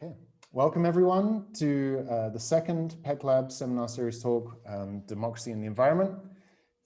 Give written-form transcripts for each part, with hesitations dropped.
Okay, welcome everyone to the second PECC Lab seminar series talk, Democracy and the Environment,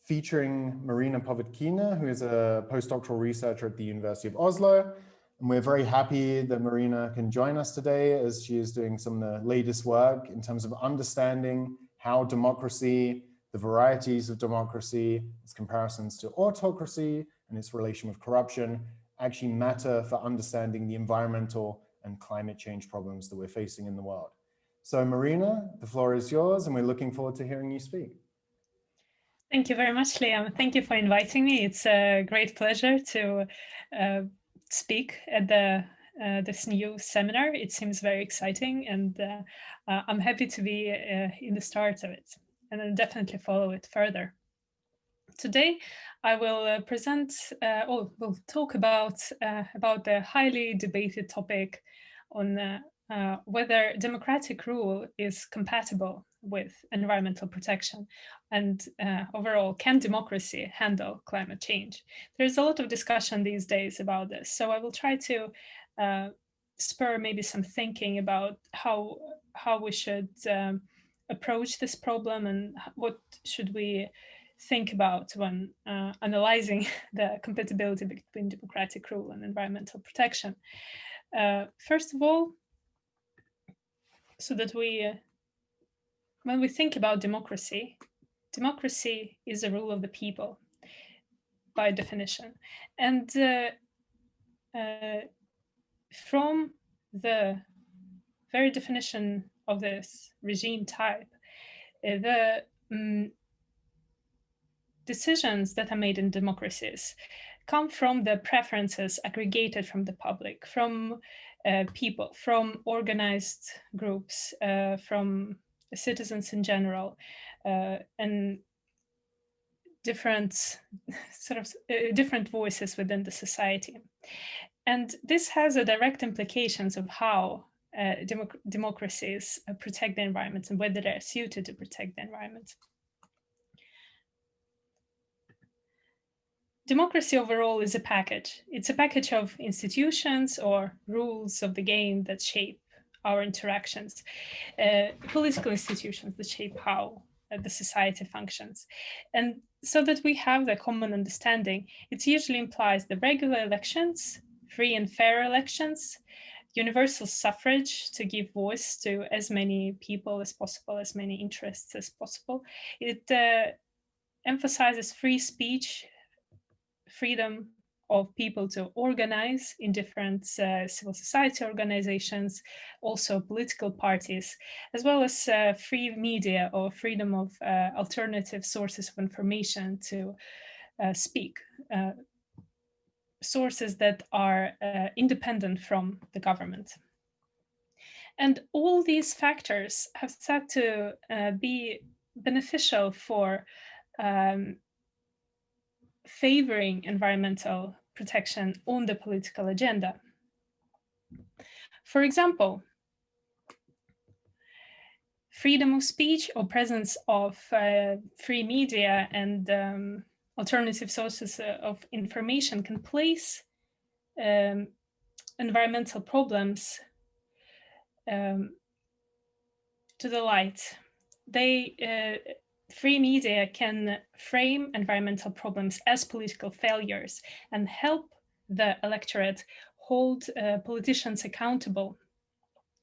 featuring Marina Povitkina, who is a postdoctoral researcher at the University of Oslo. And we're very happy that Marina can join us today as she is doing some of the latest work in terms of understanding how democracy, the varieties of democracy, its comparisons to autocracy and its relation with corruption actually matter for understanding the environmental and climate change problems that we're facing in the world. So Marina, the floor is yours, and we're looking forward to hearing you speak. Thank you very much, Liam. Thank you for inviting me. It's a great pleasure to speak at this new seminar. It seems very exciting, and I'm happy to be in the start of it, and I'll definitely follow it further. Today, I will we'll talk about the highly debated topic on whether democratic rule is compatible with environmental protection, and overall, can democracy handle climate change? There's a lot of discussion these days about this, so I will try to spur maybe some thinking about how we should approach this problem and what should we think about when analyzing the compatibility between democratic rule and environmental protection. First of all, so that when we think about democracy, democracy is a rule of the people by definition. And from the very definition of this regime type, the decisions that are made in democracies come from the preferences aggregated from the public, from people, from organized groups, from citizens in general, and different voices within the society. And this has a direct implications of how democracies protect the environment and whether they're suited to protect the environment. Democracy overall is a package. It's a package of institutions or rules of the game that shape our interactions, political institutions that shape how the society functions. And so that we have the common understanding, it usually implies the regular elections, free and fair elections, universal suffrage to give voice to as many people as possible, as many interests as possible. It emphasizes free speech, freedom of people to organize in different civil society organizations, also political parties, as well as free media or freedom of alternative sources of information to speak, sources that are independent from the government. And all these factors have set to be beneficial for favoring environmental protection on the political agenda. For example, freedom of speech or presence of free media and alternative sources of information can place environmental problems to the light. Free media can frame environmental problems as political failures and help the electorate hold politicians accountable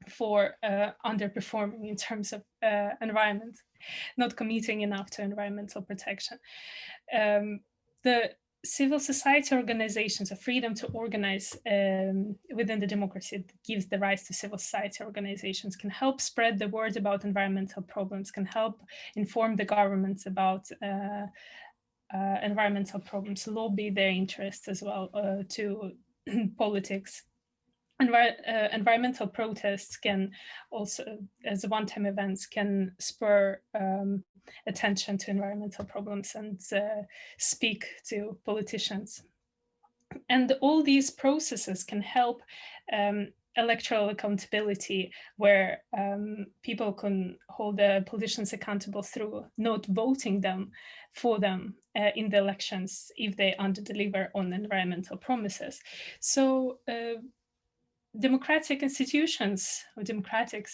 for underperforming in terms of environment, not committing enough to environmental protection. The civil society organizations, a freedom to organize within the democracy that gives the rights to civil society organizations, can help spread the word about environmental problems, can help inform the governments about environmental problems, lobby their interests as well to politics. Environmental protests can also, as one-time events, can spur attention to environmental problems and speak to politicians. And all these processes can help electoral accountability, where people can hold the politicians accountable through not voting for them in the elections if they underdeliver on environmental promises. So democratic institutions or democratic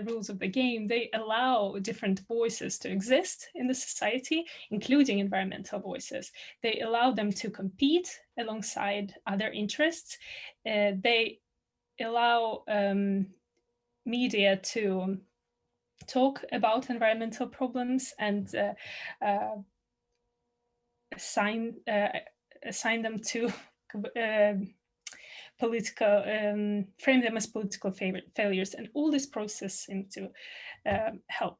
rules of the game, they allow different voices to exist in the society, including environmental voices. They allow them to compete alongside other interests. They allow media to talk about environmental problems and assign them to political, frame them as political failures, and all this process seems to help.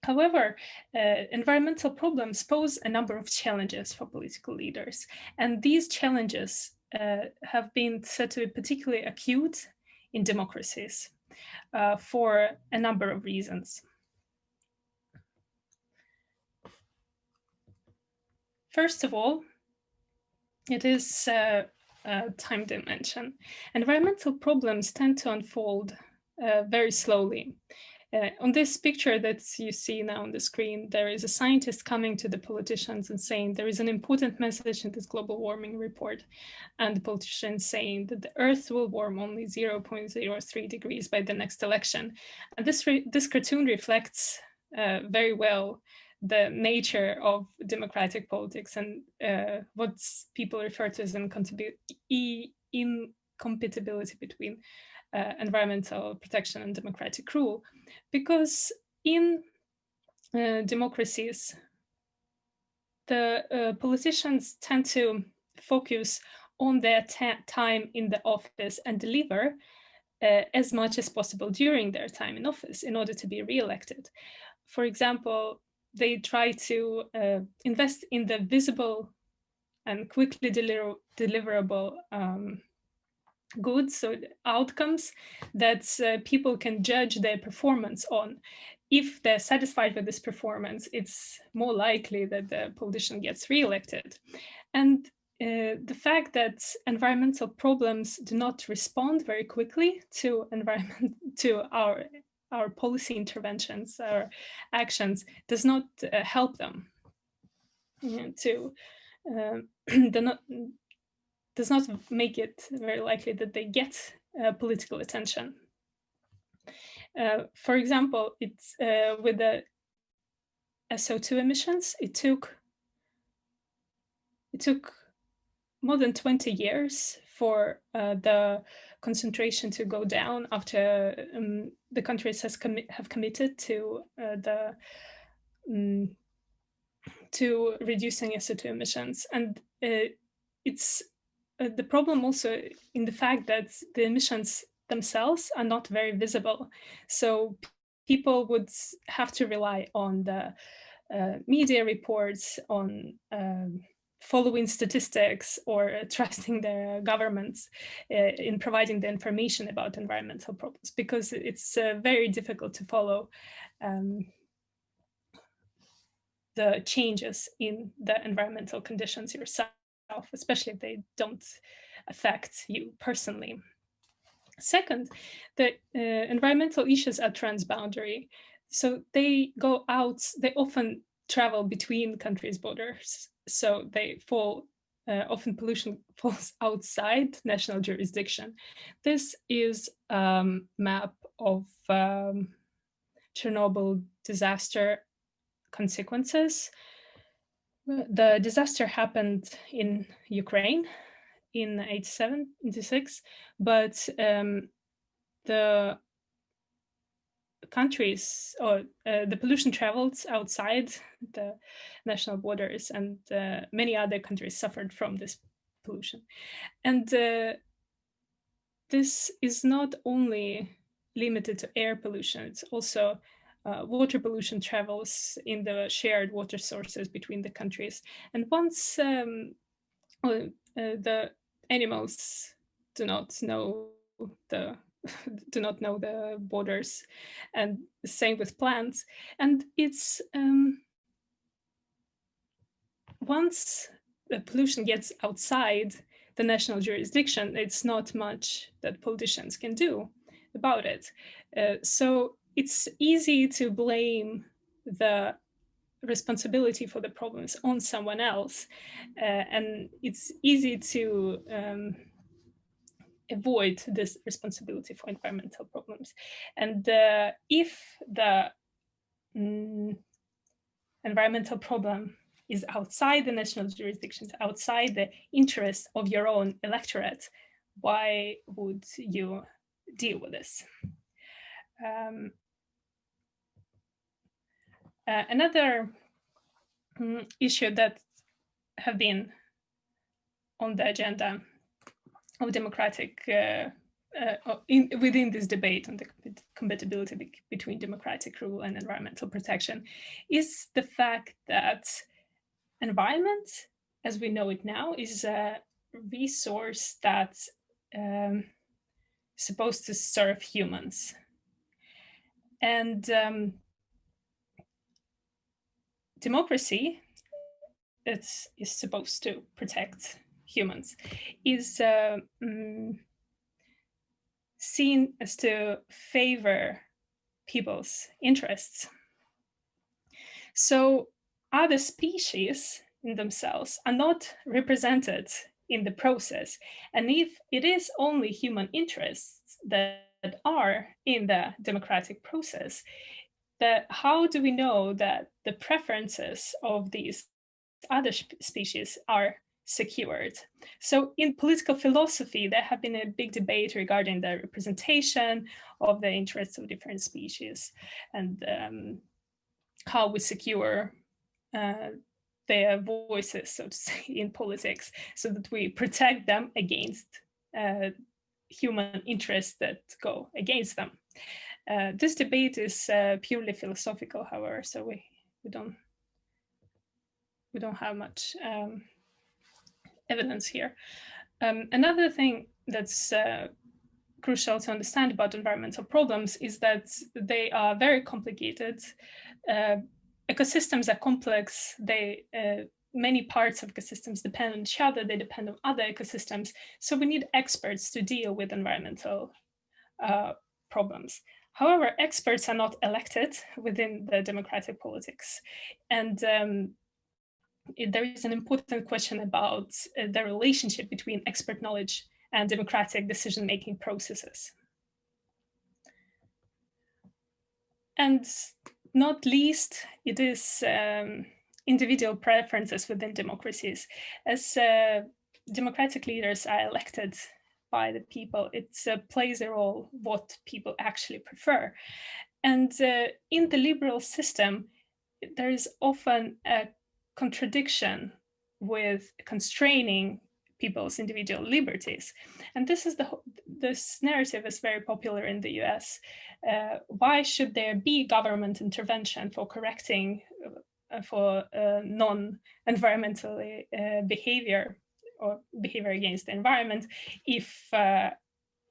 However, environmental problems pose a number of challenges for political leaders, and these challenges have been said to be particularly acute in democracies for a number of reasons. First of all, it is time dimension. Environmental problems tend to unfold very slowly. On this picture that you see now on the screen, there is a scientist coming to the politicians and saying there is an important message in this global warming report, and the politicians saying that the Earth will warm only 0.03 degrees by the next election. And this cartoon reflects very well the nature of democratic politics and what people refer to as incompatibility between environmental protection and democratic rule. Because in democracies, the politicians tend to focus on their time in the office and deliver as much as possible during their time in office in order to be re-elected. For example, they try to invest in the visible and quickly deliverable goods, so outcomes that people can judge their performance on. If they're satisfied with this performance, it's more likely that the politician gets re-elected. And the fact that environmental problems do not respond very quickly to our policy interventions, our actions, does not help them does not make it very likely that they get political attention. For example, it's with the SO2 emissions, it took more than 20 years for the concentration to go down after the countries have committed to to reducing SO2 emissions. And it's the problem also in the fact that the emissions themselves are not very visible. So people would have to rely on the media reports, on following statistics, or trusting their governments in providing the information about environmental problems, because it's very difficult to follow the changes in the environmental conditions yourself, especially if they don't affect you personally. Second, the environmental issues are transboundary. So they go out, they often travel between countries' borders. So they fall, often pollution falls outside national jurisdiction. This is a map of Chernobyl disaster consequences. The disaster happened in Ukraine in 86, but the countries or the pollution traveled outside the national borders, and many other countries suffered from this pollution. And this is not only limited to air pollution, it's also water pollution travels in the shared water sources between the countries. And once the animals do not know the borders, and the same with plants. And it's once the pollution gets outside the national jurisdiction, it's not much that politicians can do about it. So it's easy to blame the responsibility for the problems on someone else, and it's easy to avoid this responsibility for environmental problems. And if the environmental problem is outside the national jurisdictions, outside the interest of your own electorate, why would you deal with this? Another issue that have been on the agenda of democratic within this debate on the compatibility between democratic rule and environmental protection is the fact that environment, as we know it now, is a resource that's supposed to serve humans. And democracy, that is supposed to protect humans, is seen as to favor people's interests. So other species in themselves are not represented in the process. And if it is only human interests that are in the democratic process, how do we know that the preferences of these other species are secured? So in political philosophy, there have been a big debate regarding the representation of the interests of different species and how we secure their voices, so to say, in politics, so that we protect them against human interests that go against them. This debate is purely philosophical, however, so we don't have much evidence here. Another thing that's crucial to understand about environmental problems is that they are very complicated. Ecosystems are complex. Many parts of ecosystems depend on each other. They depend on other ecosystems. So we need experts to deal with environmental problems. However, experts are not elected within the democratic politics. And there is an important question about the relationship between expert knowledge and democratic decision-making processes. And not least, it is individual preferences within democracies. As democratic leaders are elected by the people, it plays a role what people actually prefer. And in the liberal system, there is often a contradiction with constraining people's individual liberties. And this narrative is very popular in the US. Why should there be government intervention for correcting for non-environmental behavior or behavior against the environment if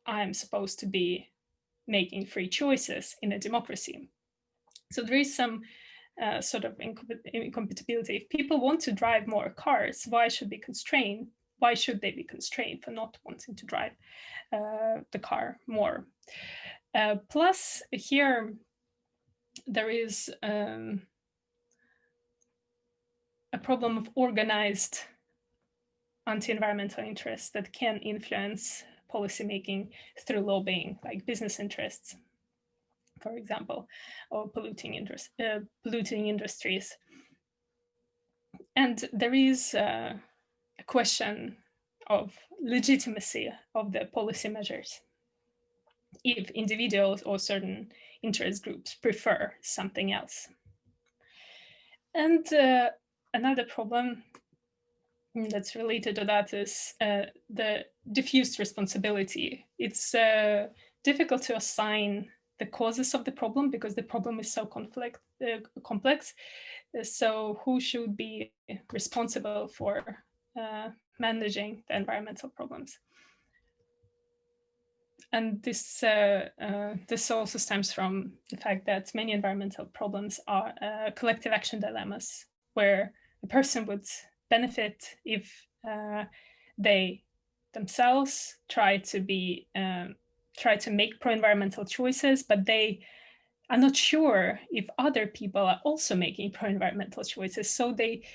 I'm supposed to be making free choices in a democracy? So there is some sort of incompatibility. If people want to drive more cars, why should they be constrained? Why should they be constrained for not wanting to drive the car more? Plus, here there is a problem of organized anti-environmental interests that can influence policymaking through lobbying, like business interests, for example, or polluting industries. And there is a question of legitimacy of the policy measures if individuals or certain interest groups prefer something else. And another problem that's related to that is the diffused responsibility. It's difficult to assign the causes of the problem because the problem is so complex. So who should be responsible for managing the environmental problems? And this also stems from the fact that many environmental problems are collective action dilemmas, where a person would benefit if they themselves try to make pro-environmental choices, but they are not sure if other people are also making pro-environmental choices. So they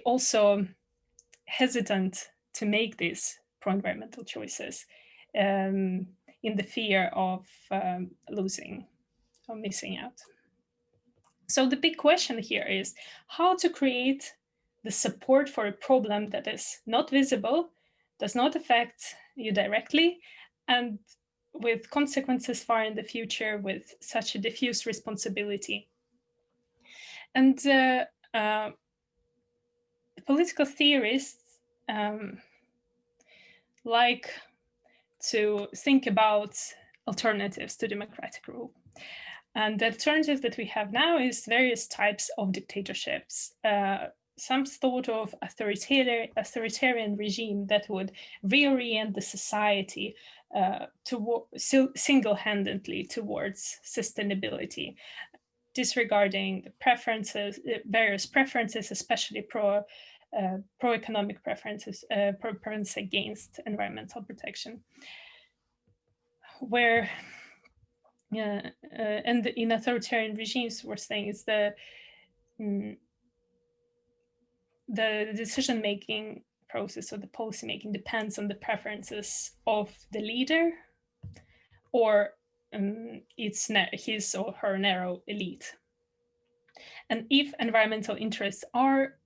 also hesitant to make these pro-environmental choices in the fear of losing or missing out. So the big question here is how to create the support for a problem that is not visible, does not affect you directly, and with consequences far in the future with such a diffuse responsibility. And political theorists like to think about alternatives to democratic rule. And the alternative that we have now is various types of dictatorships. Some sort of authoritarian regime that would reorient the society single-handedly towards sustainability, disregarding the preferences, various preferences, especially pro-economic preferences, preference against environmental protection, where and in authoritarian regimes, we're saying is the decision-making process or the policy-making depends on the preferences of the leader or his or her narrow elite. And if environmental interests are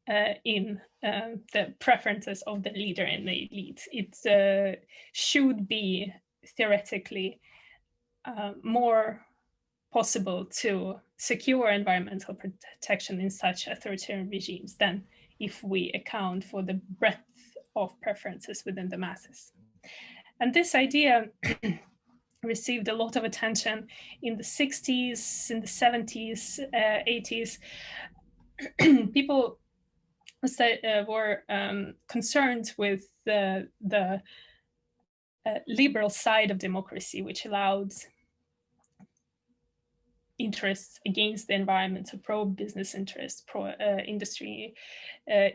in the preferences of the leader and the elite, it should be theoretically more possible to secure environmental protection in such authoritarian regimes than if we account for the breadth of preferences within the masses. And this idea received a lot of attention in the 60s, in the 70s, 80s. People were concerned with the liberal side of democracy, which allowed interests against the environment, so pro-business interests, pro-industry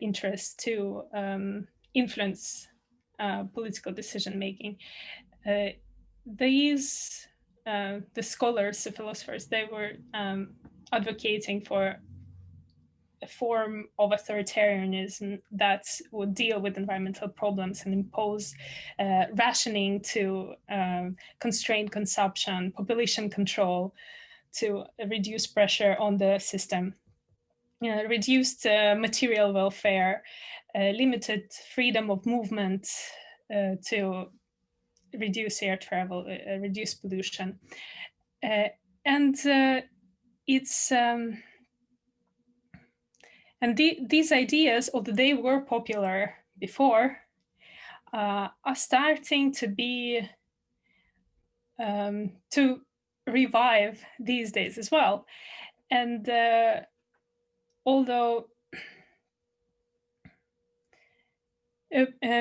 interests to influence political decision-making. The scholars, the philosophers, they were advocating for a form of authoritarianism that would deal with environmental problems and impose rationing to constrain consumption, population control, to reduce pressure on the system, reduced material welfare, limited freedom of movement to reduce air travel, reduce pollution. These ideas, although they were popular before, are starting to be to revive these days as well. And although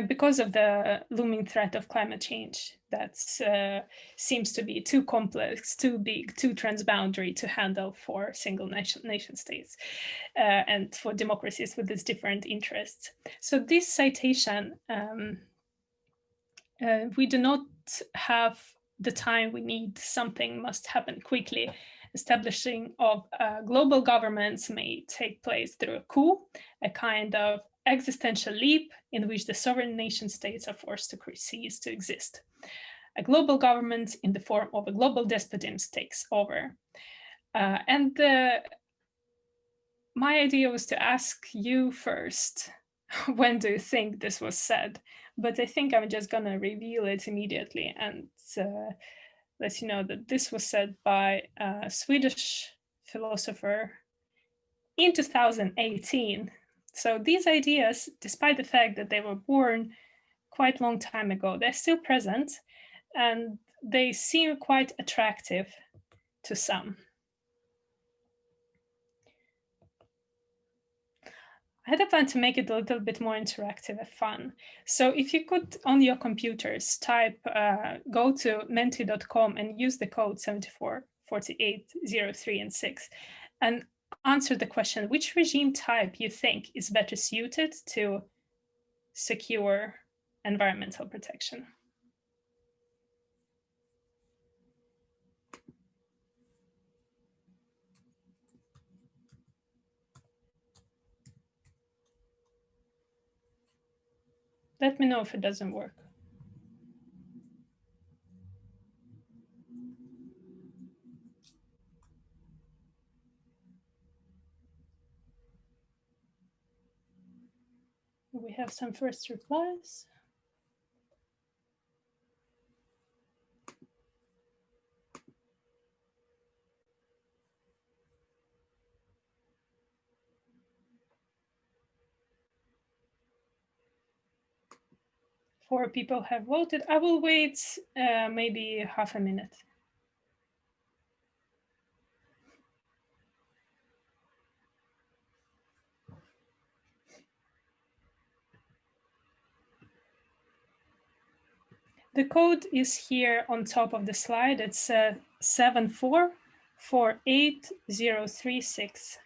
because of the looming threat of climate change that seems to be too complex, too big, too transboundary to handle for single nation states and for democracies with these different interests. So this citation, we do not have the time we need. Something must happen quickly. Establishing of global governments may take place through a coup, a kind of existential leap in which the sovereign nation states are forced to cease to exist. A global government in the form of a global despotism takes over. My idea was to ask you first, when do you think this was said? But I think I'm just going to reveal it immediately and let you know that this was said by a Swedish philosopher in 2018. So these ideas, despite the fact that they were born quite a long time ago, they're still present and they seem quite attractive to some. I had a plan to make it a little bit more interactive and fun. So if you could, on your computers, type, go to menti.com and use the code 744803 and 6, and answer the question, which regime type you think is better suited to secure environmental protection? Let me know if it doesn't work. We have some first replies. Four people have voted. I will wait maybe half a minute. The code is here on top of the slide. It's 7448036.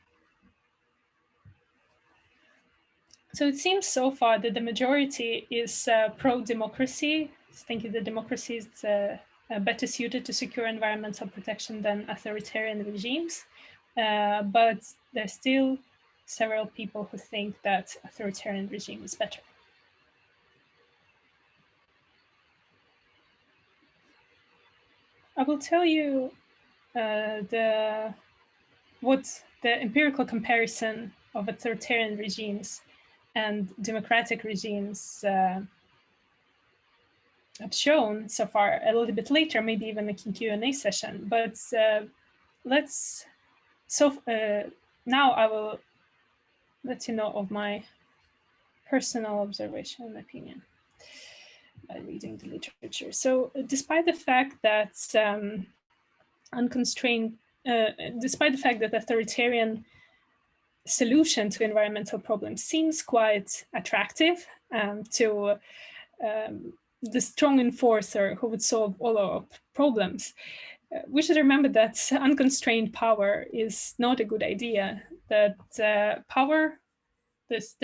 So it seems so far that the majority is pro-democracy, thinking that democracy is better suited to secure environmental protection than authoritarian regimes. But there's still several people who think that authoritarian regime is better. I will tell you what the empirical comparison of authoritarian regimes and democratic regimes have shown so far a little bit later, maybe even a Q&A session. But now I will let you know of my personal observation and opinion by reading the literature. So despite the fact that despite the fact that authoritarian solution to environmental problems seems quite attractive to the strong enforcer who would solve all our problems, we should remember that unconstrained power is not a good idea. That there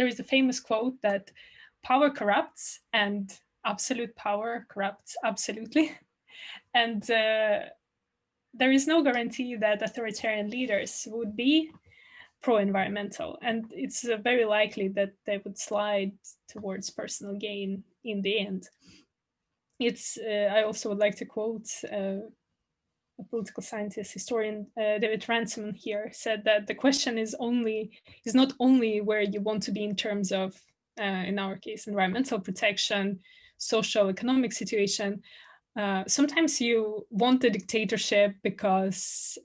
is a famous quote that power corrupts and absolute power corrupts absolutely. And there is no guarantee that authoritarian leaders would be pro-environmental, and it's very likely that they would slide towards personal gain in the end. I also would like to quote a political scientist, historian David Ransom here said that the question is not only where you want to be in terms of, in our case, environmental protection, social, economic situation. Sometimes you want a dictatorship because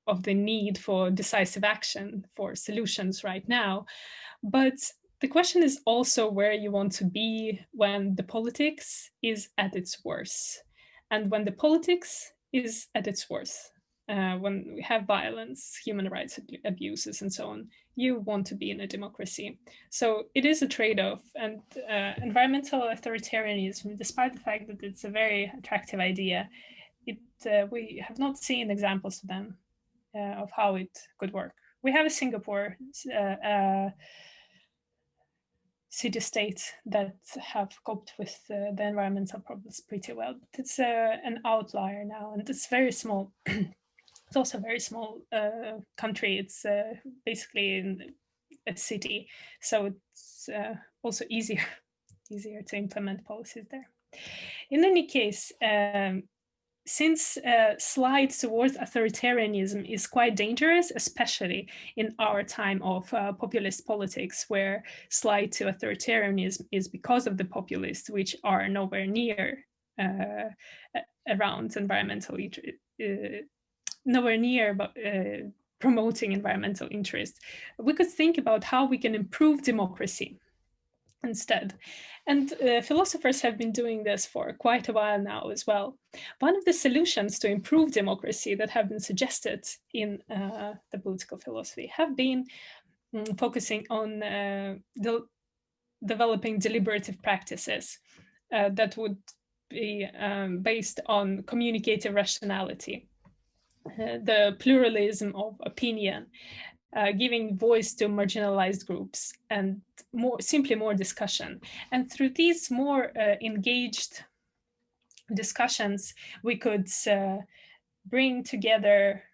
of the need for decisive action, for solutions right now. But the question is also where you want to be when the politics is at its worst. And when the politics is at its worst, when we have violence, human rights abuses, and so on, you want to be in a democracy. So it is a trade-off. And environmental authoritarianism, despite the fact that it's a very attractive idea, we have not seen examples of them, of how it could work. We have a Singapore city-state that have coped with the environmental problems pretty well. But it's an outlier now, and it's very small. It's also a very small country. It's basically in a city, so it's also easier to implement policies there. In any case, since slides towards authoritarianism is quite dangerous, especially in our time of populist politics, where slide to authoritarianism is because of the populists, which are nowhere near around environmental, nowhere near promoting environmental interests. We could think about how we can improve democracy instead. And philosophers have been doing this for quite a while now as well. One of the solutions to improve democracy that have been suggested in the political philosophy have been focusing on developing deliberative practices that would be based on communicative rationality, the pluralism of opinion, giving voice to marginalized groups, and simply more discussion. And through these more engaged discussions, we could bring together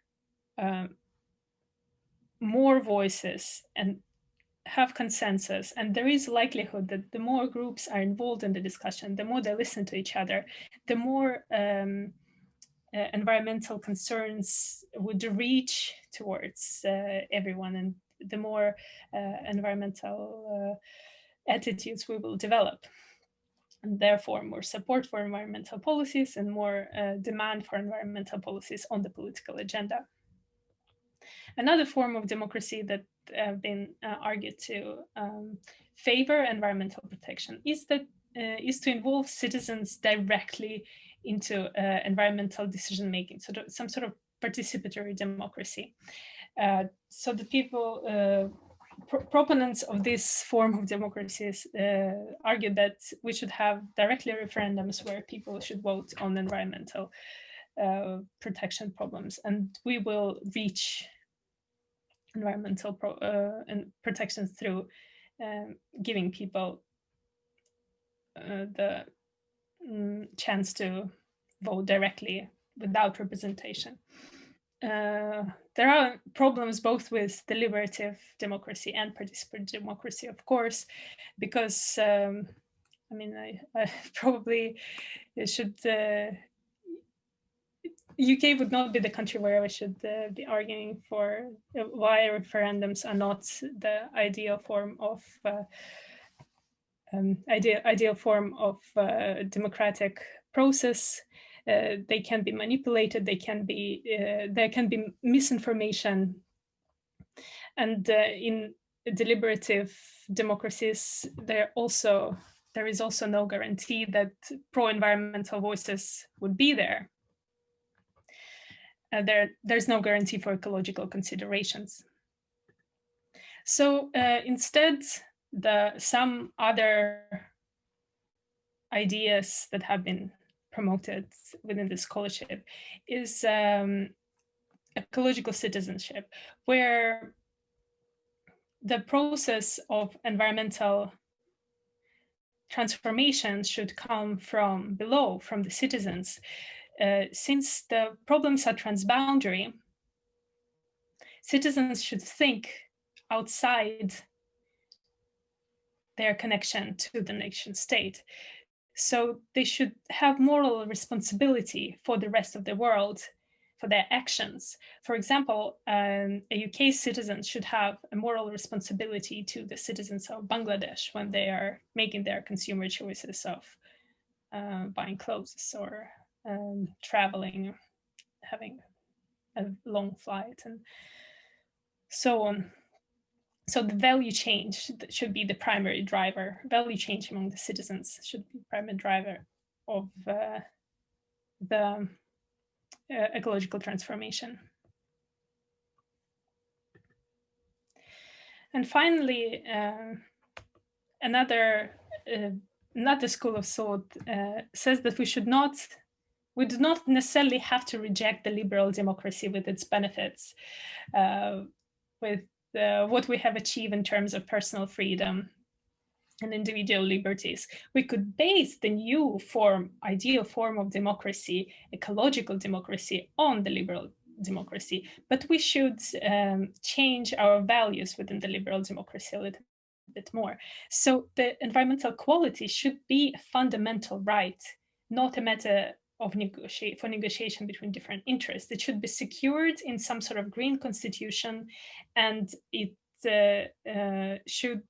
more voices and have consensus, and there is likelihood that the more groups are involved in the discussion, the more they listen to each other, the more environmental concerns would reach towards everyone, and the more environmental attitudes we will develop. And therefore, more support for environmental policies and more demand for environmental policies on the political agenda. Another form of democracy that have been argued to favor environmental protection is to involve citizens directly into environmental decision making, so some sort of participatory democracy. So the people, proponents of this form of democracies argue that we should have directly referendums where people should vote on environmental protection problems, and we will reach environmental protections through giving people the chance to vote directly without representation. There are problems both with deliberative democracy and participatory democracy, of course, because I mean, I probably should. UK would not be the country where I should be arguing for why referendums are not the ideal form of democratic process. They can be manipulated. They can be there can be misinformation, and in deliberative democracies, there is also no guarantee that pro-environmental voices would be there. There's no guarantee for ecological considerations. So instead, some other ideas that have been promoted within the scholarship is ecological citizenship, where the process of environmental transformation should come from below, from the citizens. Since the problems are transboundary, citizens should think outside their connection to the nation state. So they should have moral responsibility for the rest of the world, for their actions. For example, a UK citizen should have a moral responsibility to the citizens of Bangladesh when they are making their consumer choices of buying clothes or traveling, having a long flight, and so on. So the value change should be the primary driver. Value change among the citizens should be the primary driver of the ecological transformation. And finally, another school of thought says that we do not necessarily have to reject the liberal democracy with its benefits, with what we have achieved in terms of personal freedom and individual liberties. We could base the new ideal form of democracy, ecological democracy, on the liberal democracy, but we should change our values within the liberal democracy a little bit more. So the environmental quality should be a fundamental right, not a matter of negotiation between different interests. It should be secured in some sort of green constitution, and it should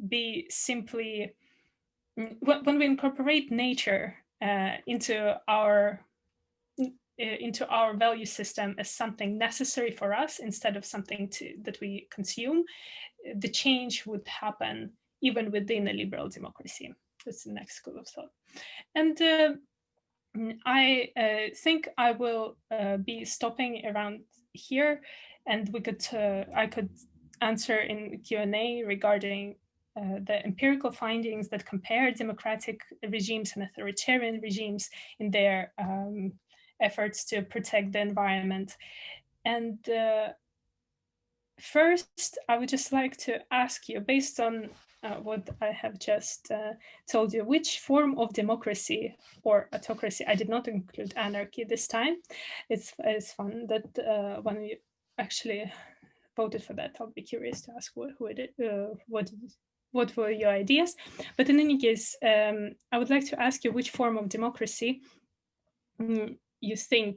be simply, when we incorporate nature into our value system as something necessary for us instead of something that we consume, the change would happen even within a liberal democracy. That's the next school of thought. And I think I will be stopping around here, and I could answer in Q&A regarding the empirical findings that compare democratic regimes and authoritarian regimes in their efforts to protect the environment. And first, I would just like to ask you, based on what I have just told you, which form of democracy or autocracy — I did not include anarchy this time. It's fun that when you actually voted for that. I'll be curious to ask what were your ideas. But in any case, I would like to ask you which form of democracy you think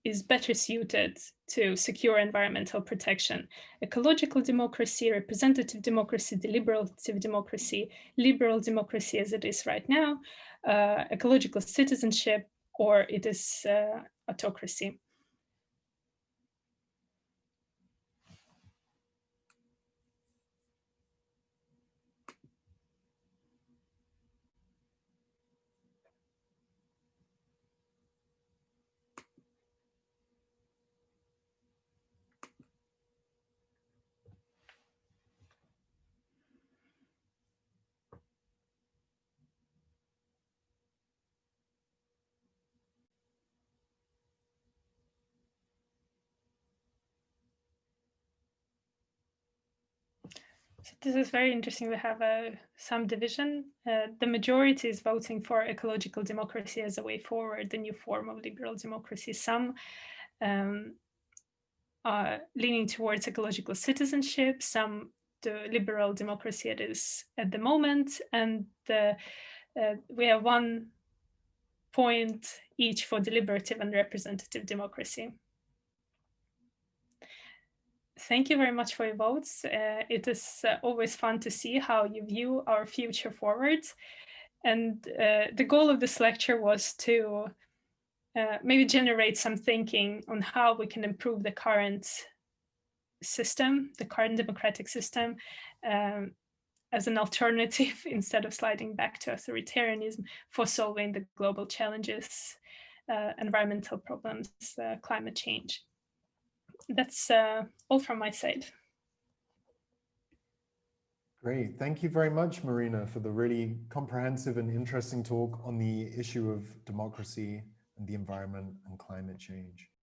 is better suited to secure environmental protection: ecological democracy, representative democracy, deliberative democracy, liberal democracy as it is right now, ecological citizenship, or it is autocracy. So this is very interesting. We have some division. The majority is voting for ecological democracy as a way forward, the new form of liberal democracy. Some are leaning towards ecological citizenship, some the liberal democracy it is at the moment, and we have 1 point each for deliberative and representative democracy. Thank you very much for your votes. It is always fun to see how you view our future forward. And the goal of this lecture was to maybe generate some thinking on how we can improve the current system, the current democratic system, as an alternative instead of sliding back to authoritarianism for solving the global challenges, environmental problems, climate change. That's all from my side. Great. Thank you very much, Marina, for the really comprehensive and interesting talk on the issue of democracy and the environment and climate change.